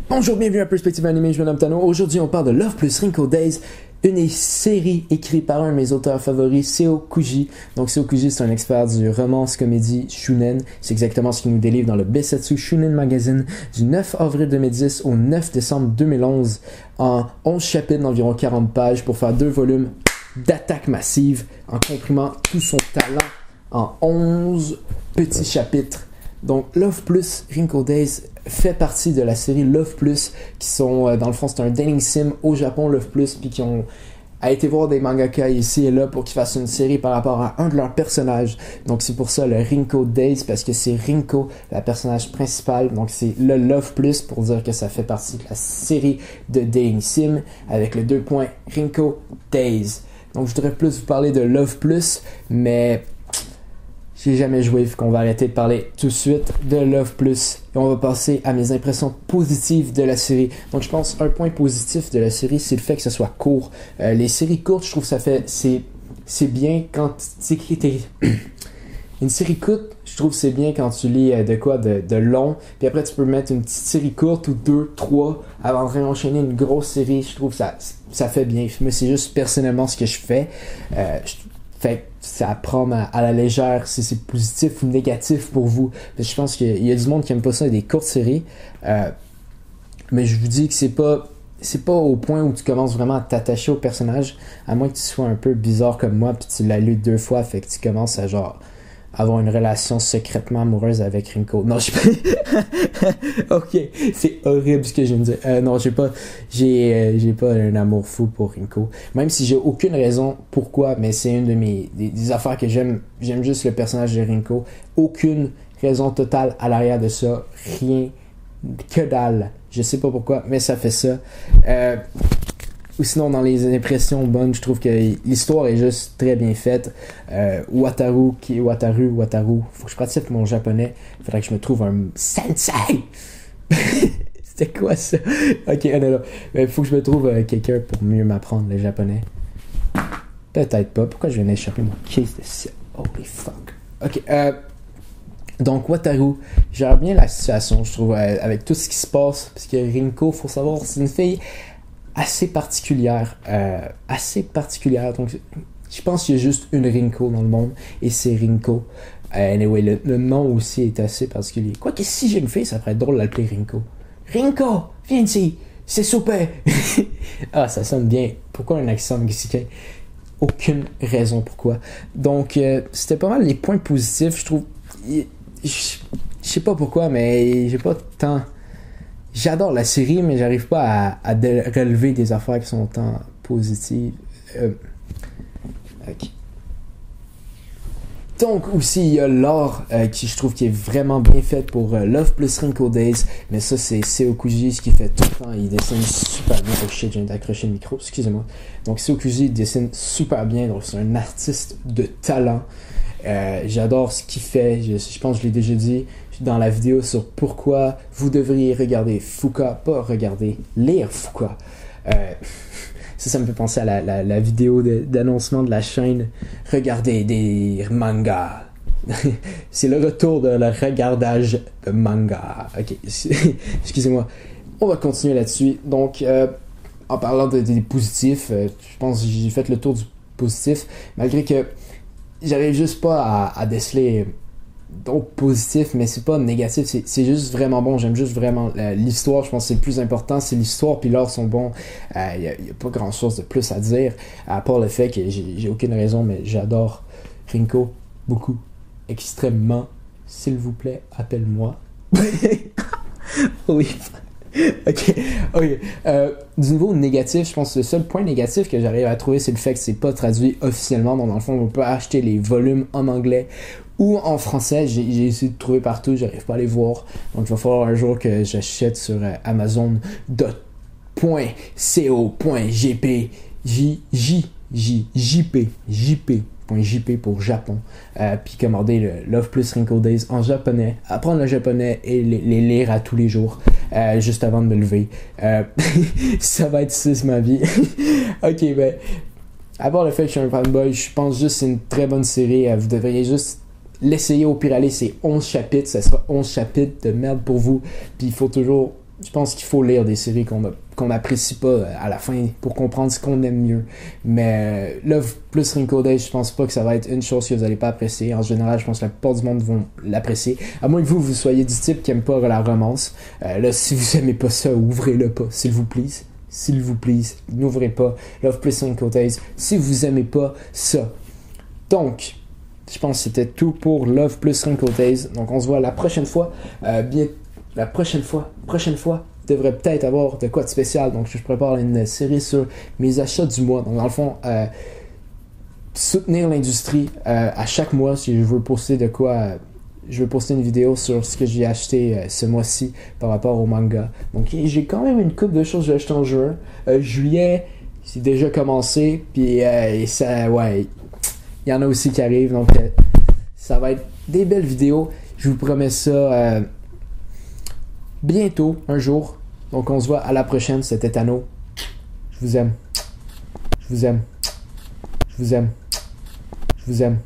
Bonjour, bienvenue à Perspective Anime, je m'appelle Tano. Aujourd'hui, on parle de Love plus Wrinkle Days, une série écrite par un de mes auteurs favoris, Seo Kuji. Donc, Seo Kuji, c'est un expert du romance comédie Shunen. C'est exactement ce qu'il nous délivre dans le Bessetsu Shunen Magazine du 9 avril 2010 au 9 décembre 2011 en 11 chapitres d'environ 40 pages pour faire 2 volumes d'attaque massive en comprimant tout son talent en 11 petits chapitres. Donc, Love plus Wrinkle Days fait partie de la série Love plus, qui sont, dans le fond, c'est un dating sim au Japon, Love plus, puis qui ont été voir des mangaka ici et là pour qu'ils fassent une série par rapport à un de leurs personnages. Donc, c'est pour ça le Wrinkle Days, parce que c'est Rinko, la personnage principale. Donc, c'est le Love plus pour dire que ça fait partie de la série de dating sim avec le 2 points Wrinkle Days. Donc, je voudrais plus vous parler de Love plus, mais j'ai jamais joué, vu qu'on va arrêter de parler tout de suite de Love plus et on va passer à mes impressions positives de la série. Donc je pense un point positif de la série, c'est le fait que ça soit court. Les séries courtes, je trouve que ça fait c'est bien quand une série courte, je trouve que c'est bien quand tu lis de long, puis après tu peux mettre une petite série courte ou 2, 3 avant de réenchaîner une grosse série. Je trouve que ça fait bien. Mais c'est juste personnellement ce que je fais. Fait que ça prend à la légère si c'est positif ou négatif pour vous. Je pense qu'il y a du monde qui aime pas ça, des courtes séries. Mais je vous dis que c'est pas au point où tu commences vraiment à t'attacher au personnage, à moins que tu sois un peu bizarre comme moi, puis tu l'as lu 2 fois, fait que tu commences à genre avoir une relation secrètement amoureuse avec Rinko. Non, je sais pas. Ok, c'est horrible ce que je viens de dire. Non, j'ai pas un amour fou pour Rinko. Même si j'ai aucune raison pourquoi, mais c'est une de des affaires que j'aime. J'aime juste le personnage de Rinko. Aucune raison totale à l'arrière de ça. Rien. Que dalle. Je sais pas pourquoi, mais ça fait ça. Ou sinon, dans les impressions bonnes, je trouve que l'histoire est juste très bien faite. Wataru, faut que je pratique mon japonais. Il faudrait que je me trouve un sensei. C'était quoi ça? Ok, non. Il faut que je me trouve quelqu'un pour mieux m'apprendre le japonais. Peut-être pas. Pourquoi je viens d'échapper mon case de ça? Holy fuck. Ok, donc Wataru gère bien la situation, je trouve, avec tout ce qui se passe. Parce que Rinko, faut savoir, c'est une fille assez particulière. Donc, je pense qu'il y a juste une Rinko dans le monde, et c'est Rinko. Anyway, le nom aussi est assez particulier. Quoique, si j'ai une fille, ça pourrait être drôle de l'appeler Rinko. Rinko, viens ici, c'est souper. Ah, ça sonne bien. Pourquoi un accent mexicain? Aucune raison pourquoi. Donc, c'était pas mal les points positifs, je trouve. Je sais pas pourquoi, mais j'ai pas tant... J'adore la série, mais j'arrive pas à relever des affaires qui sont tant positives. Okay. Donc aussi, il y a l'art qui je trouve qui est vraiment bien fait pour Love plus Wrinkle Days. Mais ça, c'est Seo Kuji ce qui fait tout le temps. Il dessine super bien. Oh shit, je viens d'accrocher le micro, excusez-moi. Donc Seo Kuji dessine super bien. Donc c'est un artiste de talent. J'adore ce qu'il fait. Je pense que je l'ai déjà dit dans la vidéo sur pourquoi vous devriez regarder Fuka, pas lire Fuka. Ça me fait penser à la vidéo d'annoncement de la chaîne. Regardez des mangas. C'est le retour de le regardage de manga. Ok, excusez-moi. On va continuer là-dessus. Donc, en parlant des positifs, je pense que j'ai fait le tour du positif, malgré que j'arrive juste pas à déceler d'autres positifs, mais c'est pas négatif, c'est juste vraiment bon. J'aime juste vraiment l'histoire. Je pense que c'est le plus important, c'est l'histoire, puis l'art sont bons. Il y a pas grand chose de plus à dire, à part le fait que j'ai aucune raison, mais j'adore Rinko beaucoup, extrêmement. S'il vous plaît, appelle-moi. Oui. Ok. Du niveau négatif, je pense que le seul point négatif que j'arrive à trouver, c'est le fait que c'est pas traduit officiellement. Donc dans le fond, on peut acheter les volumes en anglais ou en français. J'ai essayé de trouver partout, j'arrive pas à les voir. Donc il va falloir un jour que j'achète sur amazon.co.jp jp pour Japon, puis commander le Love plus Wrinkle Days en japonais, apprendre le japonais et les lire à tous les jours, juste avant de me lever. Ça va être ça, c'est ma vie. Ok, ben, à part le fait que je suis un fanboy, je pense juste que c'est une très bonne série. Vous devriez juste l'essayer. Au pire aller, c'est 11 chapitres, ça sera 11 chapitres de merde pour vous, puis il faut toujours je pense qu'il faut lire des séries qu'on n'apprécie pas à la fin pour comprendre ce qu'on aime mieux. Mais Love plus Wrinkle Days, je pense pas que ça va être une chose que vous n'allez pas apprécier. En général, je pense que la plupart du monde vont l'apprécier. À moins que vous soyez du type qui aime pas la romance. Là, si vous aimez pas ça, ouvrez-le pas, s'il vous plaît. S'il vous plaît, n'ouvrez pas Love plus Wrinkle Days si vous aimez pas ça. Donc, je pense que c'était tout pour Love plus Wrinkle Days. Donc, on se voit la prochaine fois. La prochaine fois devrait peut-être avoir de quoi de spécial. Donc, je prépare une série sur mes achats du mois. Donc, dans le fond, soutenir l'industrie à chaque mois. Si je veux poster de quoi, je veux poster une vidéo sur ce que j'ai acheté ce mois-ci par rapport au manga. Donc, j'ai quand même une couple de choses que j'ai achetées en juin. Juillet, c'est déjà commencé. Puis, ça, ouais, il y en a aussi qui arrivent. Donc, ça va être des belles vidéos. Je vous promets ça bientôt, un jour. Donc, on se voit à la prochaine. C'était Tano. Je vous aime. Je vous aime. Je vous aime. Je vous aime.